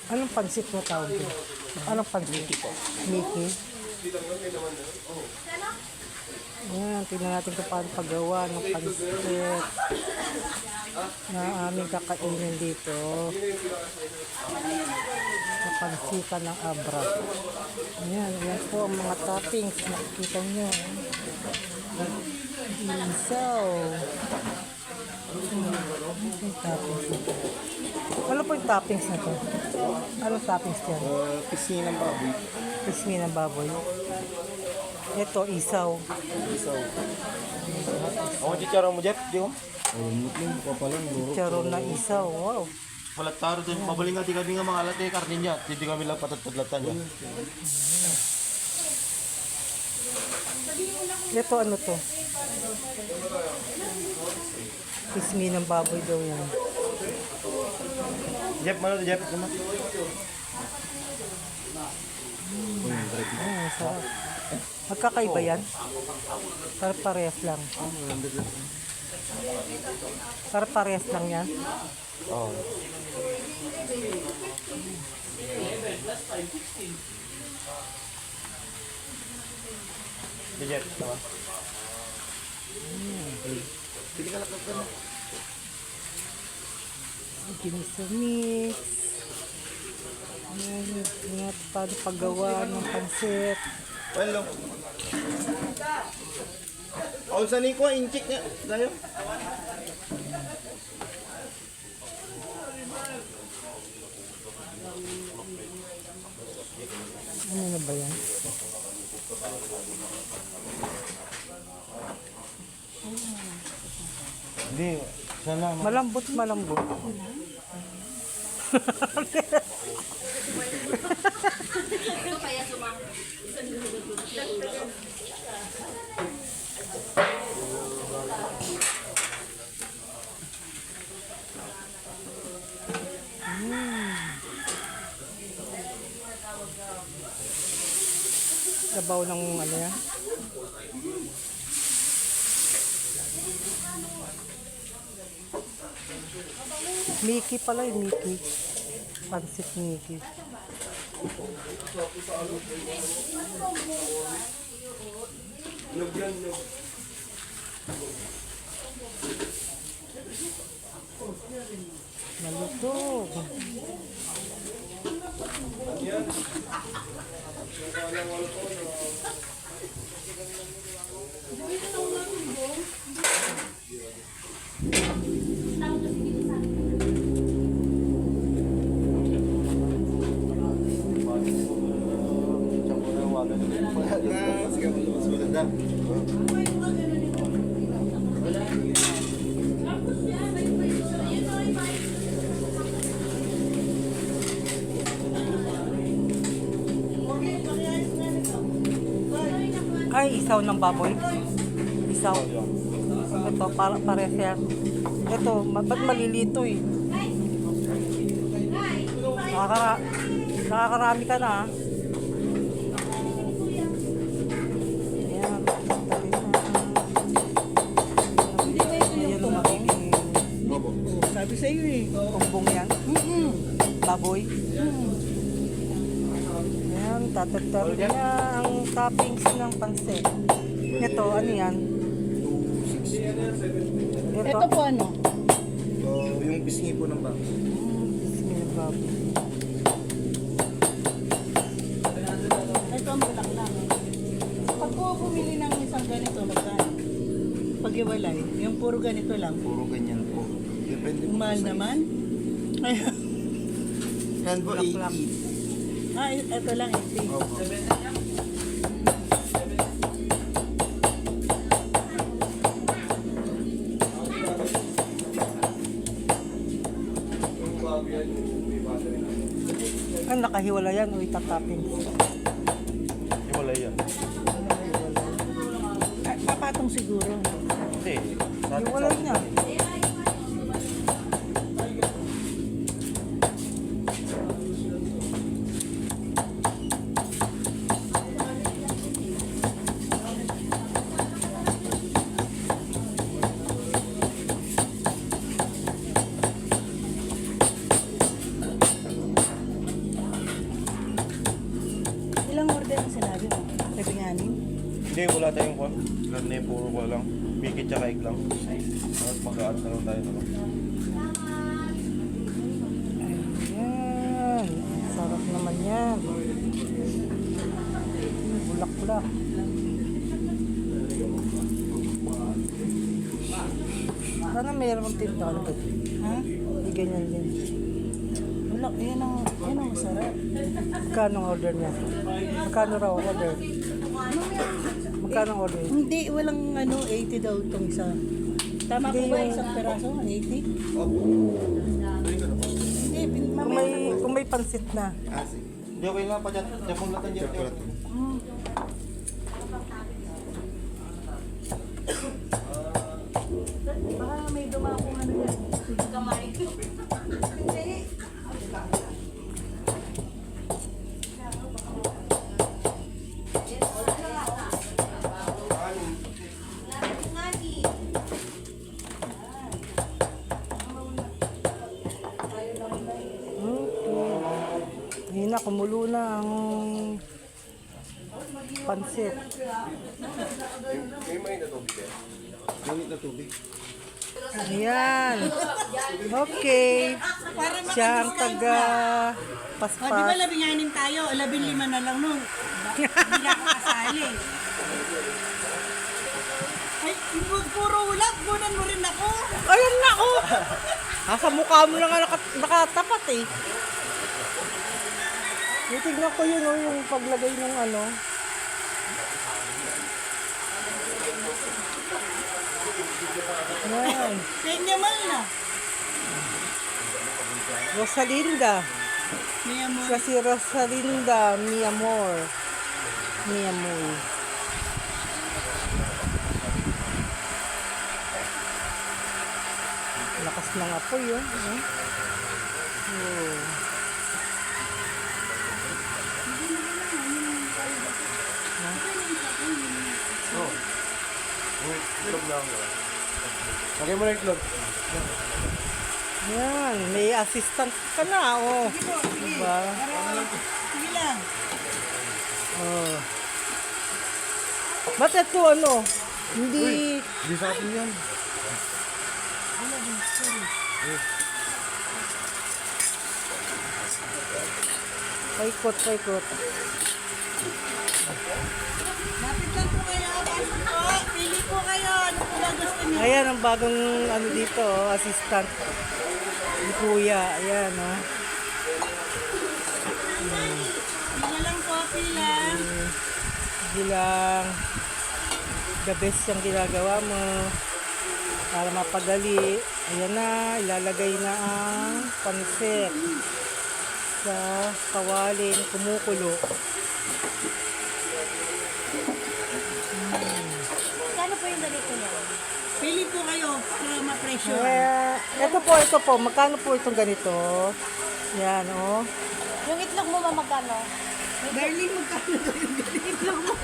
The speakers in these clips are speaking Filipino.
Anong pansit na tawag yun? Anong pansit? Mickey. Ayan, tingnan natin kung paano paggawa ng pansit na aming kakainin dito sa pansitan ng Abra. Ayan, yan po ang mga toppings. Nakikita nyo. Isaw. Ano po yung toppings na to? Anong toppings yan? Pisngi ng baboy. Pisngi ng baboy. Ito, isaw. Isaw. Ako chicharon mo, Jeff? Di ko? Oh, mutlong pa pala. Charon na isaw. Wow. Walat taro din. Mabaling nga, di kami nga mga alat eh, karne niya. Hindi kami lang patatadlatan niya. Ito, ano to? Pisngi ng baboy daw yan. Jeff, ano Jeff? Ano? Sarap. Magkakaiba yan? Parehas lang. Parehas lang yan? Oo. Jeff, tama? Pili ka lang ka na. Ginisumix. Ayan, paano paggawa ng pansit. Well, on sa ni ko inchik niya. Dayo. Ano na ba yan? Hindi, sana Malambot. Sabaw ng ano yan? Mickey pala yung Mickey. Pansit Mickey. Malutog. Ay, isaw ng baboy. Isaw. Ito, parehas yan. Ito, ba't malilito eh? Nakakarami ka na. Ayan. Ayan ang magiging Sabi sa iyo eh. kumbong yan. Baboy. Ayan, tatataro niya ang toppings ng pansit. Ito, ano yan? Ito po ano? Yung pisngi po ng baboy. Pisngi ng baboy. Ito ang bulaklak. Pag po bumili ng isang ganito, magkano? Pag-iwalay, yung puro ganito lang. Puro ganyan po. Depende po. Mahal naman. Ayun. Yan po, Bulaklak. 80. Ito lang, 80. Opo. Ang nakahiwala yan o itatapin. Wala yan. Papatong siguro. Hindi. Hiwala niya. ata yung kwan. Karne, puro ko lang. Mikit tsaka egg lang. Tapos mag-aat na lang tayo naman. Ayan. Sarap naman yan. Bulak-bulak. Sana mayroon tinta. Ano ba? Ha? Hindi ganyan din. Wala, yan ang masarap. Magkano ang order niya? Magkano raw ang order? Magkano ang order? Hindi, walang 80 daw itong isa. Tama ko Hindi ba yung- isang peraso? 80? Hindi, Kung may pansit na. Hindi, okay lang pa dyan. Japon lang tayo dyan. Baka may dumakong yan. Kamay. Hindi na, kumulo na ang pansit. Ayan. Okay. Siya ang taga Di ba paspas. 16 tayo? 15 na lang nun. Hindi na ako kasali. Ay, puro ulat. Bunan mo rin ako. Ayun na ko! Nasa mukha mo na nga nakatapat eh. Tignan ko yun, yung paglagay ng ano. Ayan. Kanya mal na. Rosalinda. Maya mo. Siya si Rosalinda Miamor. Miamor. Lakas ng apoy yun. Oh. Itlog lang. Lagay mo na itlog. Yan, may assistant ka na, oh. Diba? Sige lang. Oh. Ba't ito ano? Hindi, Hindi sa atin yan. paikot. Lapit lang po kayo. Pasok po. Pili po kayo. Ano po ba gusto niyo? Ayan ang bagong ano dito, oh, assistant. Ni Kuya, ayan, oh. Pila lang po. Pila. Hindi lang the best yung ginagawa mo para mapadali. Ayan na, ilalagay na ang pansit sa kawaling kumukulo. Kano po yung ganito niya? Pili po kayo para ma-pressure. Ito po, magkano po itong ganito? Yan, oh. Yung itlog mo ba magkano? Darling, magkano daw yung ganito mo?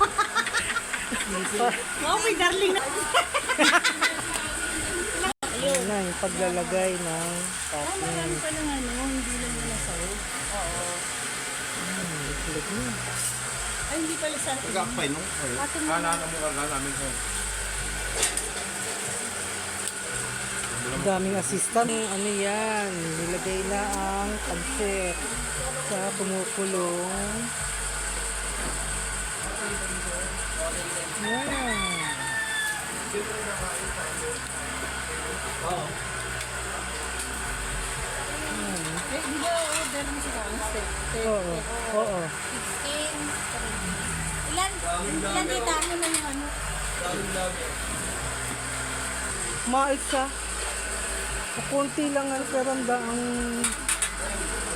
Oh, may darling na. Ayan na, yung paglalagay ng topping. Marami pa lang hindi lang nila sa'yo. Itlog mo. Ay, hindi pala sa atin. Nag-akpay, no? Kanana mo ka namin ko. Ang daming assistant. Ano yan? Nilagay na ang pansit sa kumukulong. Yan. Eh, di ba order mo siya? Oo. Oo. 16. Ilan dita? Ano na yung ano? Maisa. Kunti lang ang pero ang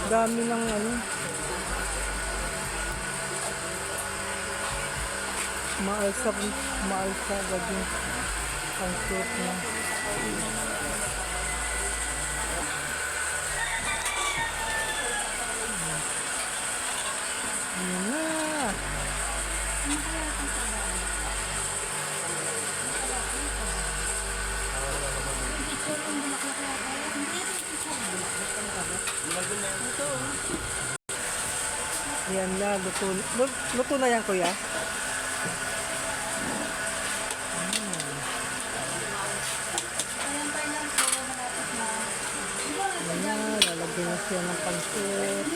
dami ng ano. Maalsa gagawin ang soup na. Ayan na. Ayan na, luto na yan, kuya. Lagyan na siya ng pansit.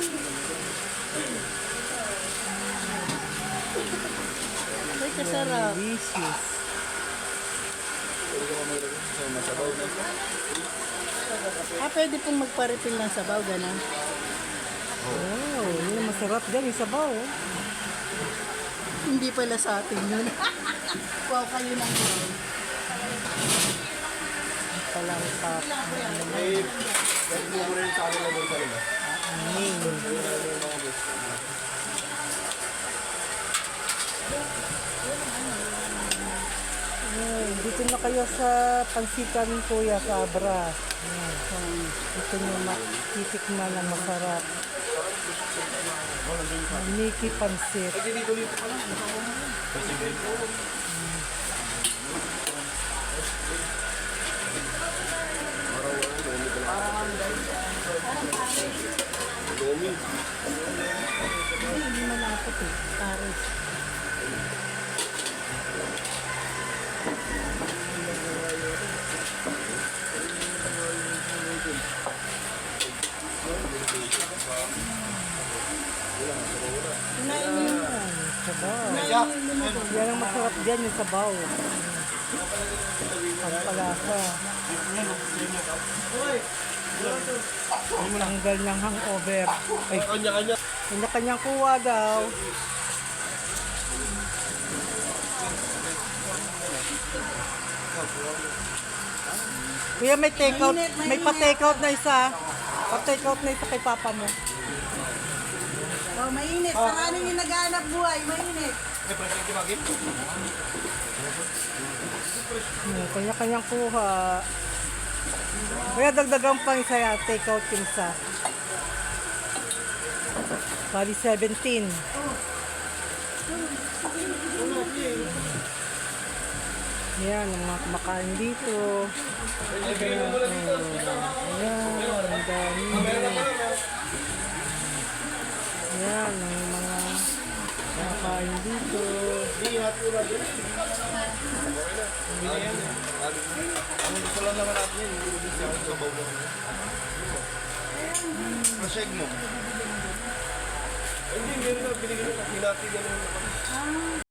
Ay, kasarap. Delicious. Pwede pong magpa-refill ng sabaw, gano'n. Oh, yun ang masarap dyan, yung sabaw. Oh. Hindi pala sa atin yun. Wow, kayo lang yun. Palang tap. Pwede mo rin sa kanila doon sa nila. Dito na kayo sa pansikan ni Kuya sa Abra. Ayan. Dito nyo matitikman na masarap. Mickey Pansit. Hindi malapot eh. Paris. Kunain mo yun. Sabaw. Kunain mo yun. Yan ang masarap dyan, yung sabaw. Pagpalasa. Tanggal ng hangover. Ay, Kanya-kanya. kanya-kanyang kuha daw. Kuya, may take-out. May pa-take-out na isa. Pa-take-out na isa kay papa mo. Oh, mainit. Maraming yung naghahanap buhay. Mainit. Kanya-kanyang kuha. Kuya, dagdagan pa isa yan. Take-out yung isa. Bali 17. Yan, ang mga kumakain dito. Ayan, ang dami. Yan, ang mga kumakain dito. Gusto lang naman natin yun. Gusto lang sa bawa. Maseg mo. Hindi, meron na binigyan ng hinati ganun.